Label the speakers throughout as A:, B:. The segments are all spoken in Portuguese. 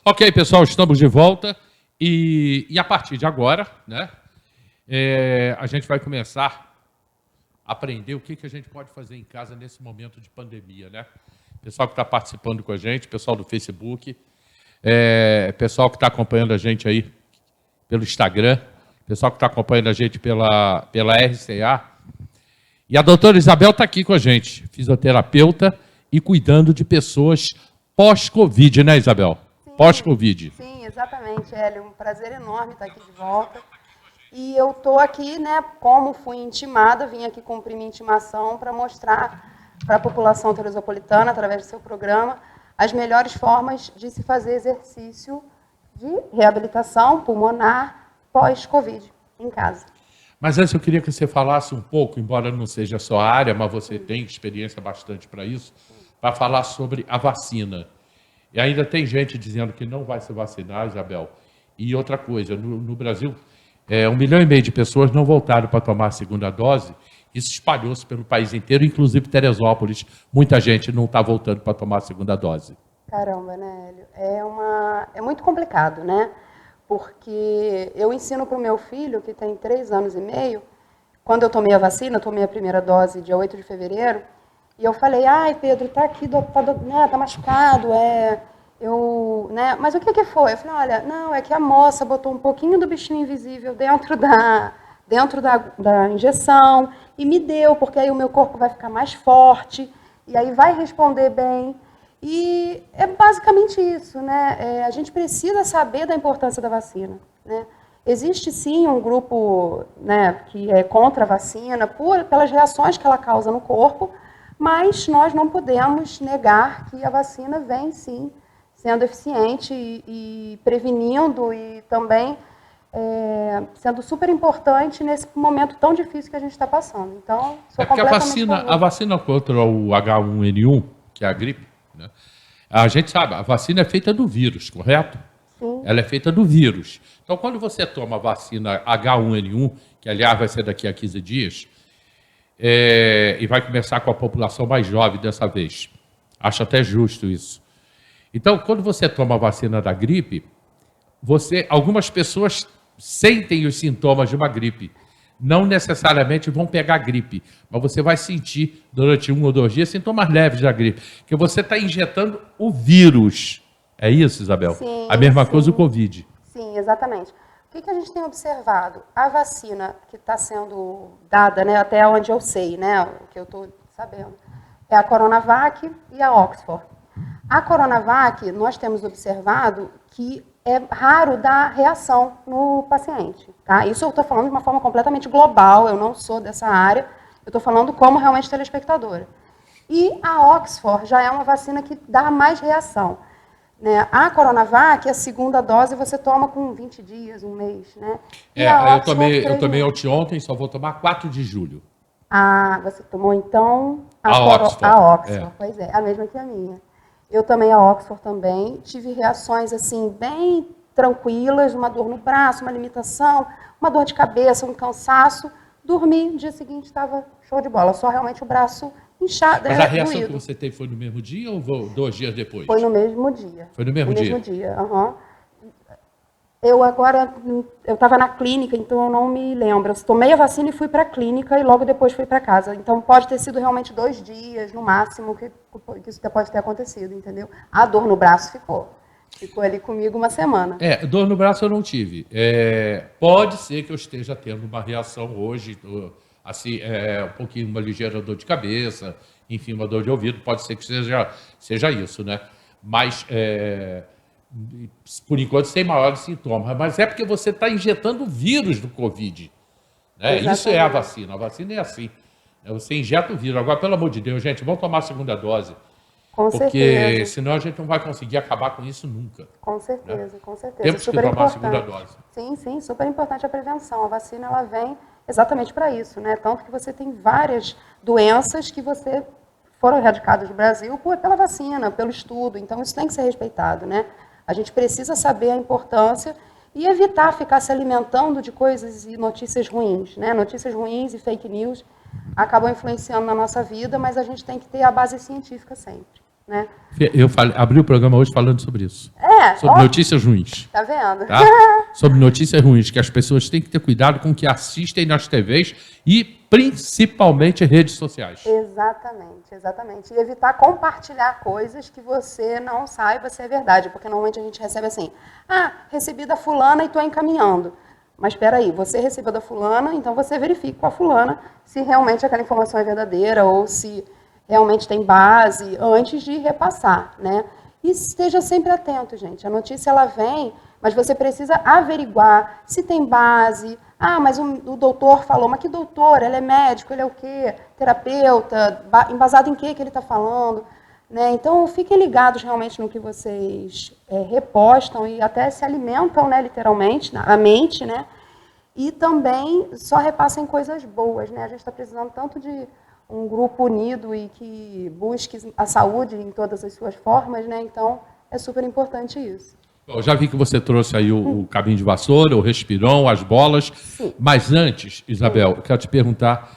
A: Ok, pessoal, estamos de volta e a partir de agora, né, a gente vai começar a aprender o que a gente pode fazer em casa nesse momento de pandemia, né? Pessoal que está participando com a gente, pessoal do Facebook, pessoal que está acompanhando a gente aí pelo Instagram, pessoal que está acompanhando a gente pela RCA. E a doutora Isabel está aqui com a gente, fisioterapeuta e cuidando de pessoas pós-Covid, né, Isabel? Pós-Covid.
B: Sim, exatamente, Hélio. Um prazer enorme estar aqui de volta. E eu estou aqui, né, como fui intimada, vim aqui cumprir minha intimação para mostrar para a população teresopolitana, através do seu programa, as melhores formas de se fazer exercício de reabilitação pulmonar pós-Covid em casa.
A: Mas antes eu queria que você falasse um pouco, embora não seja a sua área, mas você tem experiência bastante para isso, para falar sobre a vacina. E ainda tem gente dizendo que não vai se vacinar, Isabel. E outra coisa, no Brasil, 1,5 milhão de pessoas não voltaram para tomar a segunda dose. Isso espalhou-se pelo país inteiro, inclusive Teresópolis. Muita gente não está voltando para tomar a segunda dose.
B: Caramba, né, Hélio? É muito complicado, né? Porque eu ensino para o meu filho, que tem 3 anos e meio, quando eu tomei a vacina, eu tomei a primeira dose dia 8 de fevereiro, e eu falei, ai, Pedro, tá aqui, tá machucado, né? Mas o que foi? Eu falei, olha, não, é que a moça botou um pouquinho do bichinho invisível dentro da injeção e me deu, porque aí o meu corpo vai ficar mais forte, e aí vai responder bem. E é basicamente isso, né? A gente precisa saber da importância da vacina, né? Existe sim um grupo, né, que é contra a vacina pelas reações que ela causa no corpo, mas nós não podemos negar que a vacina vem sim sendo eficiente e prevenindo e também sendo super importante nesse momento tão difícil que a gente está passando. Então, sou completamente
A: a vacina contra o H1N1, que é a gripe, né? A gente sabe, a vacina é feita do vírus, correto?
B: Sim.
A: Ela é feita do vírus. Então, quando você toma a vacina H1N1, que aliás vai ser daqui a 15 dias, e vai começar com a população mais jovem dessa vez. Acho até justo isso. Então, quando você toma a vacina da gripe, algumas pessoas sentem os sintomas de uma gripe. Não necessariamente vão pegar gripe, mas você vai sentir durante 1 ou 2 dias sintomas leves da gripe, que você está injetando o vírus. É isso, Isabel?
B: Sim,
A: a mesma
B: sim.
A: coisa o Covid.
B: Sim, exatamente. O que a gente tem observado? A vacina que está sendo dada, né, até onde eu sei, né, o que eu estou sabendo, é a Coronavac e a Oxford. A Coronavac, nós temos observado que é raro dar reação no paciente. Tá? Isso eu estou falando de uma forma completamente global, eu não sou dessa área, eu estou falando como realmente telespectadora. E a Oxford já é uma vacina que dá mais reação. Né? A Coronavac, a segunda dose, você toma com 20 dias, 1 mês. Né?
A: Eu tomei anteontem, só vou tomar 4 de julho.
B: Ah, você tomou então
A: a Oxford.
B: Pois é, a mesma que a minha. Eu tomei a Oxford também, tive reações assim bem tranquilas, uma dor no braço, uma limitação, uma dor de cabeça, um cansaço. Dormi, no dia seguinte estava show de bola, só realmente o braço inchado.
A: Mas a reação que você teve foi no mesmo dia ou 2 dias depois?
B: Foi no mesmo dia.
A: Foi no mesmo dia?
B: No mesmo dia, aham. Eu estava na clínica, então eu não me lembro. Eu tomei a vacina e fui para a clínica e logo depois fui para casa. Então pode ter sido realmente 2 dias, no máximo, que isso pode ter acontecido, entendeu? A dor no braço ficou. Ficou ali comigo 1 semana.
A: Dor no braço eu não tive. Pode ser que eu esteja tendo uma reação hoje, assim, um pouquinho, uma ligeira dor de cabeça, enfim, uma dor de ouvido, pode ser que seja isso, né? Mas, por enquanto, sem maiores sintomas. Mas é porque você está injetando o vírus do Covid. Né? Isso é a vacina. A vacina é assim. Você injeta o vírus. Agora, pelo amor de Deus, gente, vamos tomar a segunda dose.
B: Com certeza.
A: Porque senão a gente não vai conseguir acabar com isso nunca.
B: Com certeza, né? Com certeza.
A: Temos que tomar a segunda dose.
B: Sim, sim, super importante a prevenção. A vacina, ela vem exatamente para isso, né? Tanto que você tem várias doenças que foram erradicadas do Brasil pela vacina, pelo estudo. Então, isso tem que ser respeitado, né? A gente precisa saber a importância e evitar ficar se alimentando de coisas e notícias ruins, né? Notícias ruins e fake news acabam influenciando na nossa vida, mas a gente tem que ter a base científica sempre. né?
A: Eu abri o programa hoje falando sobre isso. Sobre notícias ruins.
B: Tá vendo?
A: Tá? Sobre notícias ruins, que as pessoas têm que ter cuidado com o que assistem nas TVs e principalmente redes sociais.
B: Exatamente, exatamente. E evitar compartilhar coisas que você não saiba se é verdade, porque normalmente a gente recebe assim, recebi da fulana e estou encaminhando. Mas espera aí, você recebeu da fulana, então você verifica com a fulana se realmente aquela informação é verdadeira ou se realmente tem base antes de repassar, né? E esteja sempre atento, gente. A notícia ela vem, mas você precisa averiguar se tem base. Mas o doutor falou, mas que doutor? Ele é médico, ele é o quê? Terapeuta? Embasado em quê que ele está falando? Né? Então, fiquem ligados realmente no que vocês repostam e até se alimentam, né, literalmente, a mente, né? E também só repassem coisas boas, né? A gente está precisando tanto de um grupo unido e que busque a saúde em todas as suas formas, né? Então, é super importante isso.
A: Eu já vi que você trouxe aí o cabinho de vassoura, o respirão, as bolas.
B: Sim.
A: Mas antes, Isabel, eu quero te perguntar,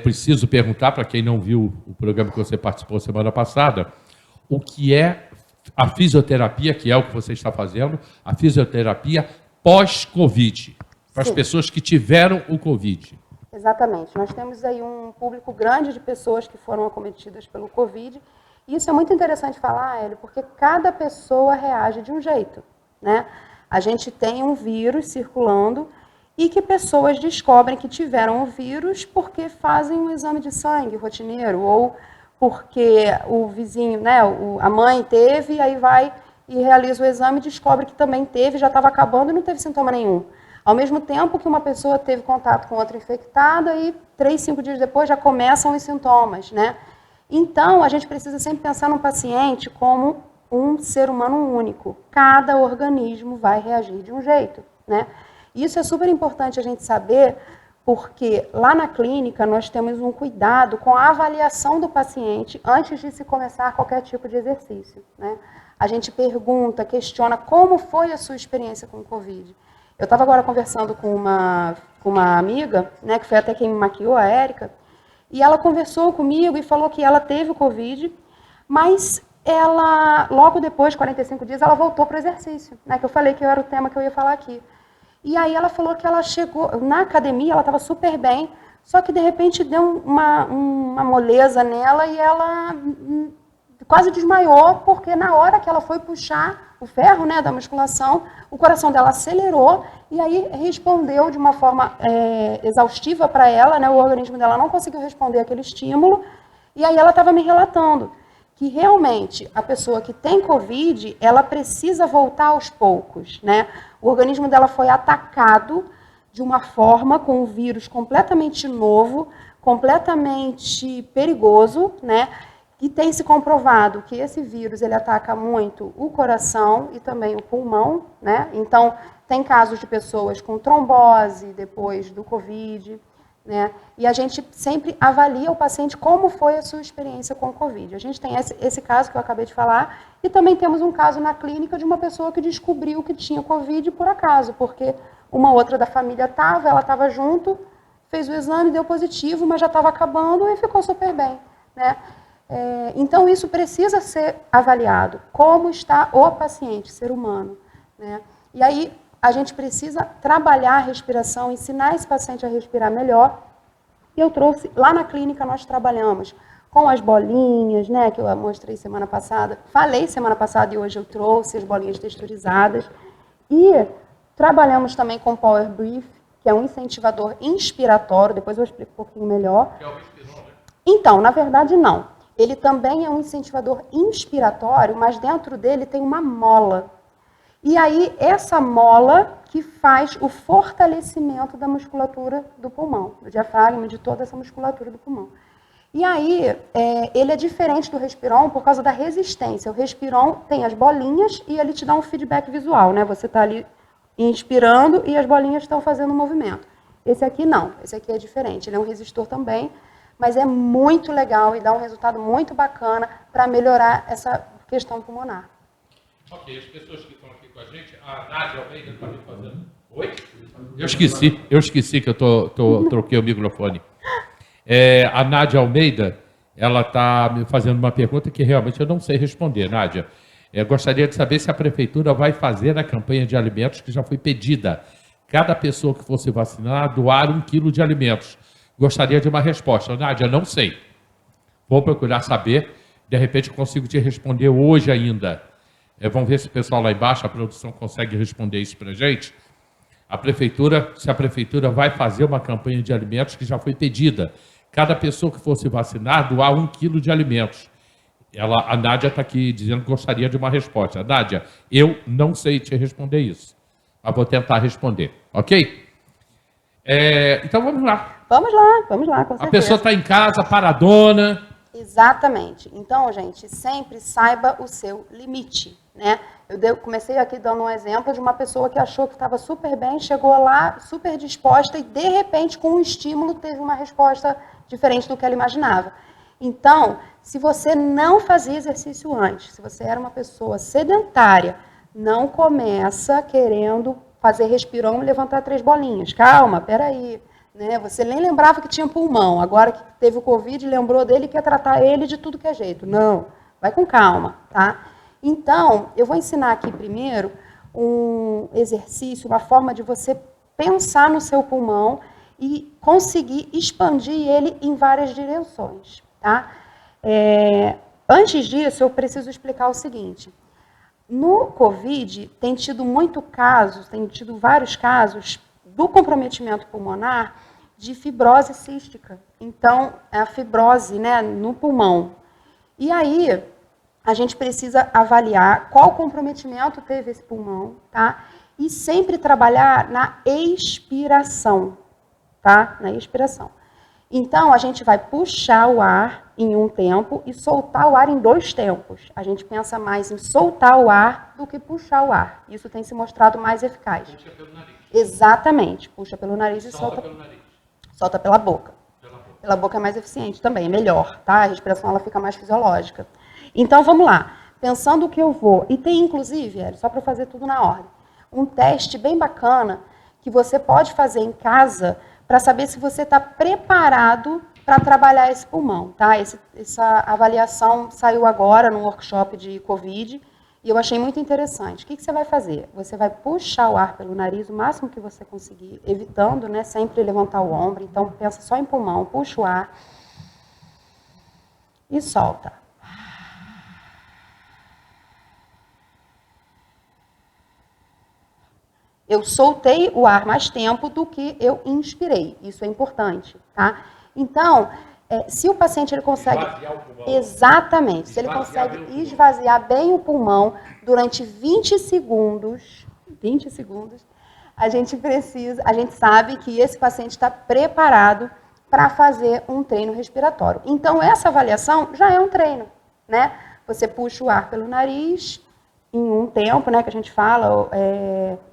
A: preciso perguntar para quem não viu o programa que você participou semana passada, o que é a fisioterapia, que é o que você está fazendo, a fisioterapia pós-Covid, para as pessoas que tiveram o Covid.
B: Exatamente. Nós temos aí um público grande de pessoas que foram acometidas pelo Covid. E isso é muito interessante falar, Hélio, porque cada pessoa reage de um jeito, né? A gente tem um vírus circulando e que pessoas descobrem que tiveram o vírus porque fazem um exame de sangue rotineiro ou porque o vizinho, né, a mãe teve, e aí vai e realiza o exame e descobre que também teve, já estava acabando e não teve sintoma nenhum. Ao mesmo tempo que uma pessoa teve contato com outra infectada e 3, 5 dias depois já começam os sintomas, né? Então, a gente precisa sempre pensar no paciente como um ser humano único. Cada organismo vai reagir de um jeito, né? Isso é super importante a gente saber, porque lá na clínica nós temos um cuidado com a avaliação do paciente antes de se começar qualquer tipo de exercício, né? A gente pergunta, questiona como foi a sua experiência com o Covid. Eu estava agora conversando com uma amiga, né, que foi até quem me maquiou, a Érica, e ela conversou comigo e falou que ela teve o Covid, mas ela, logo depois, de 45 dias, ela voltou para o exercício, né, que eu falei que era o tema que eu ia falar aqui. E aí ela falou que ela chegou, na academia, ela estava super bem, só que de repente deu uma moleza nela e ela quase desmaiou, porque na hora que ela foi puxar o ferro, né, da musculação, o coração dela acelerou e aí respondeu de uma forma exaustiva para ela, né, o organismo dela não conseguiu responder aquele estímulo, e aí ela estava me relatando que realmente a pessoa que tem Covid, ela precisa voltar aos poucos, né? O organismo dela foi atacado de uma forma com um vírus completamente novo, completamente perigoso, né? E tem se comprovado que esse vírus ele ataca muito o coração e também o pulmão, né? Então, tem casos de pessoas com trombose depois do Covid, né? E a gente sempre avalia o paciente como foi a sua experiência com o Covid. A gente tem esse caso que eu acabei de falar e também temos um caso na clínica de uma pessoa que descobriu que tinha Covid por acaso, porque uma outra da família ela estava junto, fez o exame, deu positivo, mas já estava acabando e ficou super bem, né? Então, isso precisa ser avaliado. Como está o paciente, ser humano, né? E aí, a gente precisa trabalhar a respiração, ensinar esse paciente a respirar melhor. E eu trouxe, lá na clínica, nós trabalhamos com as bolinhas, né, que eu mostrei semana passada. Falei semana passada e hoje eu trouxe as bolinhas texturizadas. E trabalhamos também com Power Breath, que é um incentivador inspiratório. Depois eu explico um pouquinho melhor.
A: Que é o respirão, né?
B: Então, na verdade, não. Ele também é um incentivador inspiratório, mas dentro dele tem uma mola. E aí, essa mola que faz o fortalecimento da musculatura do pulmão, do diafragma, de toda essa musculatura do pulmão. E aí, ele é diferente do Respiron por causa da resistência. O Respiron tem as bolinhas e ele te dá um feedback visual, né? Você está ali inspirando e as bolinhas estão fazendo o movimento. Esse aqui não, esse aqui é diferente. Ele é um resistor também, mas é muito legal e dá um resultado muito bacana para melhorar essa questão pulmonar.
A: Ok, as pessoas que estão aqui com a gente, a Nádia Almeida está me fazendo. Oi? Eu esqueci que eu troquei o microfone. A Nádia Almeida, ela está me fazendo uma pergunta que realmente eu não sei responder, Nádia. Eu gostaria de saber se a prefeitura vai fazer a campanha de alimentos que já foi pedida. Cada pessoa que fosse vacinar, doar 1 quilo de alimentos. Gostaria de uma resposta. Nádia, não sei. Vou procurar saber. De repente consigo te responder hoje ainda. Vamos ver se o pessoal lá embaixo, a produção, consegue responder isso para a gente. Se a prefeitura vai fazer uma campanha de alimentos que já foi pedida. Cada pessoa que fosse vacinar, doar 1 quilo de alimentos. A Nádia está aqui dizendo que gostaria de uma resposta. Nádia, eu não sei te responder isso. Mas vou tentar responder, ok? Então vamos lá.
B: Vamos lá, com certeza.
A: A pessoa está em casa, paradona.
B: Exatamente. Então, gente, sempre saiba o seu limite, né? Eu comecei aqui dando um exemplo de uma pessoa que achou que estava super bem, chegou lá super disposta e, de repente, com um estímulo, teve uma resposta diferente do que ela imaginava. Então, se você não fazia exercício antes, se você era uma pessoa sedentária, não começa querendo fazer respirão e levantar 3 bolinhas. Calma, peraí. Né? Você nem lembrava que tinha pulmão. Agora que teve o Covid, lembrou dele e quer tratar ele de tudo que é jeito. Não, vai com calma, tá? Então, eu vou ensinar aqui primeiro um exercício, uma forma de você pensar no seu pulmão e conseguir expandir ele em várias direções, tá? Antes disso, eu preciso explicar o seguinte. No Covid, tem tido vários casos do comprometimento pulmonar de fibrose cística. Então, a fibrose, né, no pulmão. E aí, a gente precisa avaliar qual comprometimento teve esse pulmão, tá? E sempre trabalhar na expiração, tá? Na expiração. Então, a gente vai puxar o ar em um tempo e soltar o ar em 2 tempos. A gente pensa mais em soltar o ar do que puxar o ar. Isso tem se mostrado mais eficaz.
A: Puxa pelo nariz.
B: Exatamente. Puxa pelo nariz e solta
A: pelo nariz.
B: Solta pela boca. Pela boca é mais eficiente também, é melhor, tá? A respiração ela fica mais fisiológica. Então, vamos lá. Pensando que eu vou... E tem, inclusive, só para fazer tudo na ordem, um teste bem bacana que você pode fazer em casa para saber se você está preparado para trabalhar esse pulmão, tá? Essa avaliação saiu agora no workshop de Covid e eu achei muito interessante. O que você vai fazer? Você vai puxar o ar pelo nariz o máximo que você conseguir, evitando, né, sempre levantar o ombro. Então, pensa só em pulmão, puxa o ar e solta. Eu soltei o ar mais tempo do que eu inspirei. Isso é importante, tá? Então, se o paciente ele consegue...
A: Esvaziar o pulmão.
B: Exatamente. Se ele consegue esvaziar bem o pulmão durante 20 segundos, a gente sabe que esse paciente está preparado para fazer um treino respiratório. Então, essa avaliação já é um treino, né? Você puxa o ar pelo nariz em um tempo, né, que a gente fala,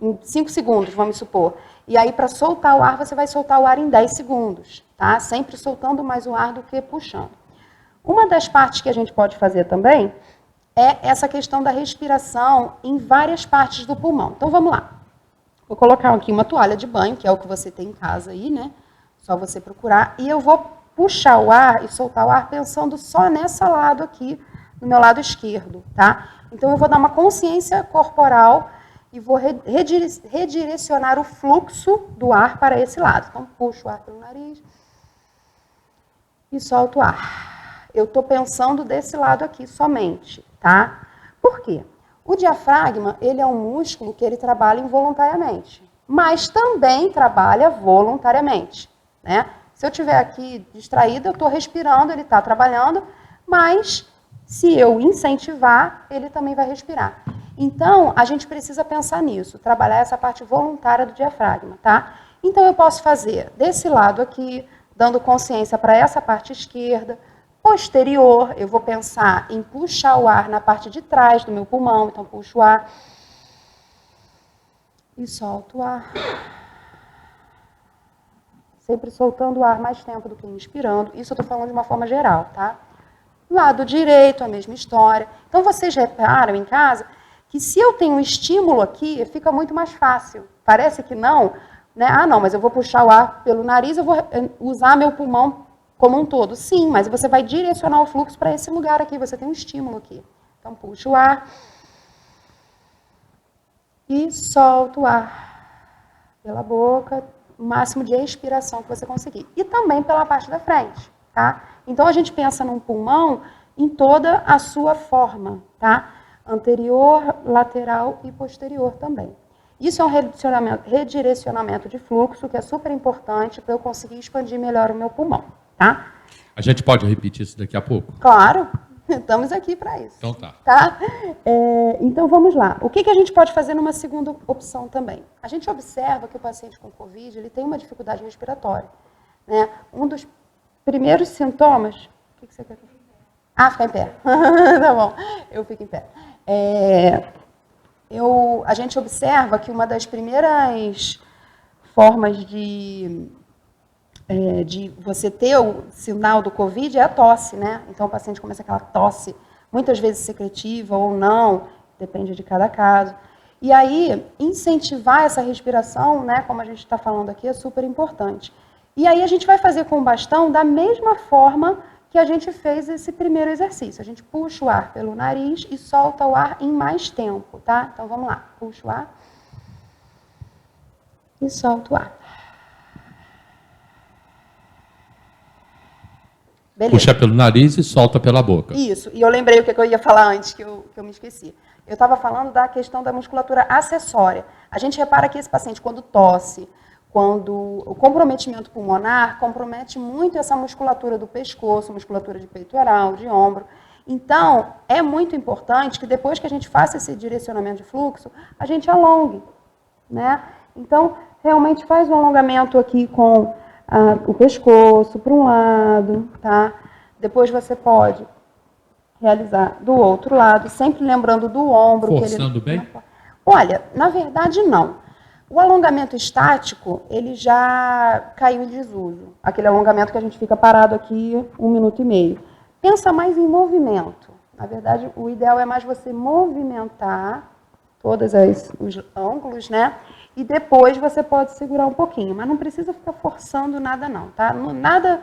B: em 5 segundos, vamos supor. E aí, para soltar o ar, você vai soltar o ar em 10 segundos, tá? Sempre soltando mais o ar do que puxando. Uma das partes que a gente pode fazer também é essa questão da respiração em várias partes do pulmão. Então, vamos lá. Vou colocar aqui uma toalha de banho, que é o que você tem em casa aí, né? Só você procurar. E eu vou puxar o ar e soltar o ar pensando só nesse lado aqui, no meu lado esquerdo, tá? Então, eu vou dar uma consciência corporal e vou redirecionar o fluxo do ar para esse lado. Então, puxo o ar pelo nariz e solto o ar. Eu estou pensando desse lado aqui somente, tá? Por quê? O diafragma, ele é um músculo que ele trabalha involuntariamente, mas também trabalha voluntariamente, né? Se eu estiver aqui distraída, eu estou respirando, ele está trabalhando, mas se eu incentivar, ele também vai respirar. Então, a gente precisa pensar nisso, trabalhar essa parte voluntária do diafragma, tá? Então, eu posso fazer desse lado aqui, dando consciência para essa parte esquerda. Posterior, eu vou pensar em puxar o ar na parte de trás do meu pulmão. Então, puxo o ar e solto o ar. Sempre soltando o ar mais tempo do que inspirando. Isso eu estou falando de uma forma geral, tá? Lado direito, a mesma história. Então, vocês reparam em casa que se eu tenho um estímulo aqui, fica muito mais fácil. Parece que não, né? Ah, não, mas eu vou puxar o ar pelo nariz, eu vou usar meu pulmão como um todo. Sim, mas você vai direcionar o fluxo para esse lugar aqui, você tem um estímulo aqui. Então, puxa o ar e solta o ar pela boca, o máximo de expiração que você conseguir. E também pela parte da frente, tá? Então, a gente pensa num pulmão em toda a sua forma, tá? Anterior, lateral e posterior também. Isso é um redirecionamento de fluxo que é super importante para eu conseguir expandir melhor o meu pulmão, tá?
A: A gente pode repetir isso daqui a pouco?
B: Claro, estamos aqui para isso.
A: Então tá.
B: Tá? Então vamos lá. O que a gente pode fazer numa segunda opção também? A gente observa que o paciente com Covid ele tem uma dificuldade respiratória, né? Um dos primeiros sintomas... O que você quer? Ficar em pé. Tá bom, eu fico em pé. A gente observa que uma das primeiras formas de você ter o sinal do Covid é a tosse, né? Então, o paciente começa aquela tosse, muitas vezes secretiva ou não, depende de cada caso. E aí, incentivar essa respiração, né, como a gente está falando aqui, é super importante. E aí, a gente vai fazer com o bastão da mesma forma que a gente fez esse primeiro exercício. A gente puxa o ar pelo nariz e solta o ar em mais tempo, tá? Então, vamos lá. Puxa o ar e solta o ar. Beleza.
A: Puxa pelo nariz e solta pela boca.
B: Isso. E eu lembrei o que eu ia falar antes, que eu me esqueci. Eu estava falando da questão da musculatura acessória. A gente repara que esse paciente, quando tosse, quando o comprometimento pulmonar compromete muito essa musculatura do pescoço, musculatura de peitoral, de ombro. Então, é muito importante que depois que a gente faça esse direcionamento de fluxo, a gente alongue, né? Então, realmente faz um alongamento aqui com o pescoço para um lado, tá? Depois você pode realizar do outro lado, sempre lembrando do ombro.
A: Forçando bem?
B: Olha, na verdade, não. O alongamento estático, ele já caiu em desuso. Aquele alongamento que a gente fica parado aqui 1 minuto e meio. Pensa mais em movimento. Na verdade, o ideal é mais você movimentar todos os ângulos, né? E depois você pode segurar um pouquinho. Mas não precisa ficar forçando nada, não, tá? Nada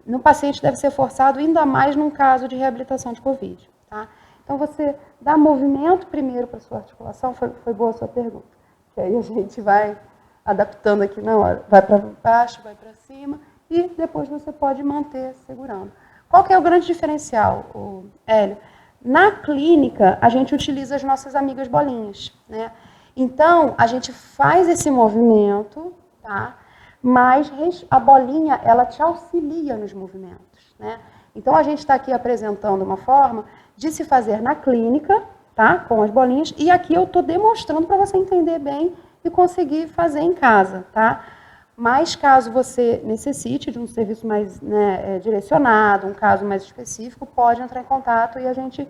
B: no paciente deve ser forçado, ainda mais num caso de reabilitação de Covid, tá? Então, você dá movimento primeiro para a sua articulação. Foi boa a sua pergunta. Que aí a gente vai adaptando aqui na hora. Vai para baixo, vai para cima e depois você pode manter segurando. Qual que é o grande diferencial, Hélio? Na clínica, a gente utiliza as nossas amigas bolinhas, né? Então, a gente faz esse movimento, tá? Mas a bolinha, ela te auxilia nos movimentos, né? Então, a gente está aqui apresentando uma forma de se fazer na clínica, tá? Com as bolinhas. E aqui eu estou demonstrando para você entender bem e conseguir fazer em casa, tá? Mas caso você necessite de um serviço mais, né, direcionado, um caso mais específico, pode entrar em contato e a gente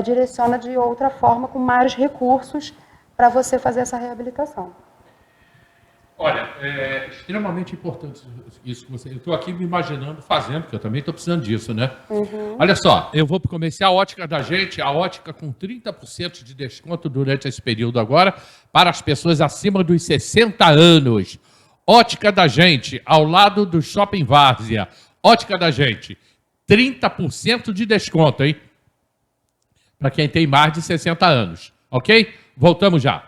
B: direciona de outra forma, com mais recursos, para você fazer essa reabilitação.
A: Olha, é extremamente importante isso que você... Eu estou aqui me imaginando fazendo, porque eu também estou precisando disso, né? Uhum. Olha só, eu vou para comercial, a ótica da gente, a ótica com 30% de desconto durante esse período agora, para as pessoas acima dos 60 anos. Ótica da gente, ao lado do Shopping Várzea. Ótica da gente, 30% de desconto, hein? Para quem tem mais de 60 anos, ok? Voltamos já.